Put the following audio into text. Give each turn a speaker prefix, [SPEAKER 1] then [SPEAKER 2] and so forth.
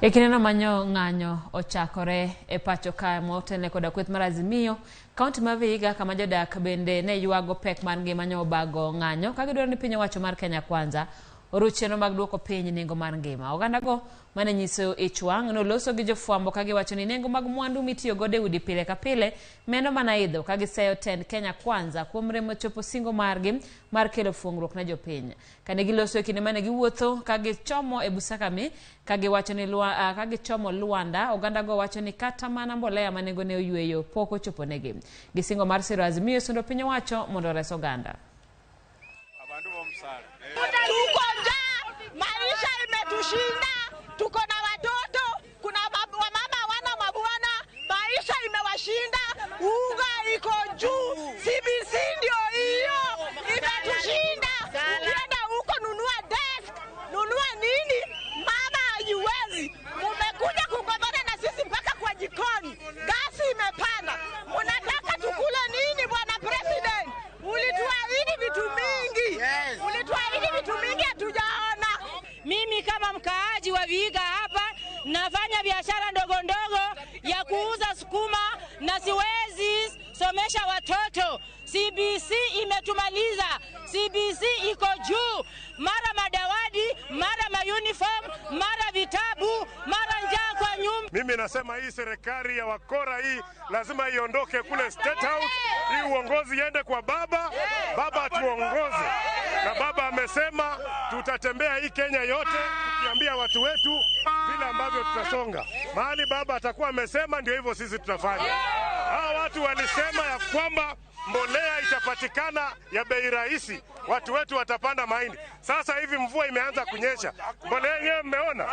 [SPEAKER 1] Ekineno manyo ng'anyo ochakore e pacho kae motenle koda kweth mar Azimio kaunti ma Vihiga kama Jodak bende ne yuago pek mar ngima nyo obago ng'anyo ka gidwaro ni piny owacho mar Kenya Kwanza oruchieno mag duoko piny nengo mar ngima. Oganda go mane nyiso ichwang' noloso gi jofwambo ka giwacho ni nengo mag mwandu mitiyo godo e udi pile ka pile meno mana idho ka giseyo tend Kenya Kwanza kuom remo chopo singo margi mar kelo fuongruok ne jopiny. Kane giloso kinde mane giwuotho ka gichomo e Busakami ka giwacho ni ka gichomo Luanda, oganda go wacho ni kata mana mbolea ma nengone oyweyo pok ochopo negi. Gisingo mar siro Azimio sundo piny owacho mondo res oganda.
[SPEAKER 2] Maisha imetushinda, tuko na watoto, kuna wamama wana mabwana, maisha imewashinda, unga iko juu, CBC ndio hiyo, imetushinda. Ukienda huko nunua desk, nunua nini, mama haiwezi. Mmekuja kugombana na sisi mpaka kwa jikoni, gasi imepanda. Unataka tukule nini bwana president? Ulituahidi vitu mingi, ulituahidi vitu mingi hatujaona.
[SPEAKER 3] Mimi kama mkaaji wa Vihiga hapa nafanya biashara ndogo ndogo ya kuuza sukuma na siwezi somesha watoto. CBC imetumaliza. CBC iko juu. Mara madawadi, mara mauniform, mara vitabu, mara njaa kwa nyumba.
[SPEAKER 4] Mimi nasema hii serikali ya wakora hii lazima iondoke kule State House. Hii uongozi iende kwa baba. Baba atuongoze. Na baba amesema tutatembea hii Kenya yote tukiambia watu wetu vile ambavyo tutasonga. Mahali baba atakuwa amesema ndio hivyo sisi tutafanya. Hao watu walisema ya kwamba mbolea itapatikana ya bei rahisi, watu wetu watapanda mahindi. Sasa hivi mvua imeanza kunyesha. Mbolea yenyewe mmeona?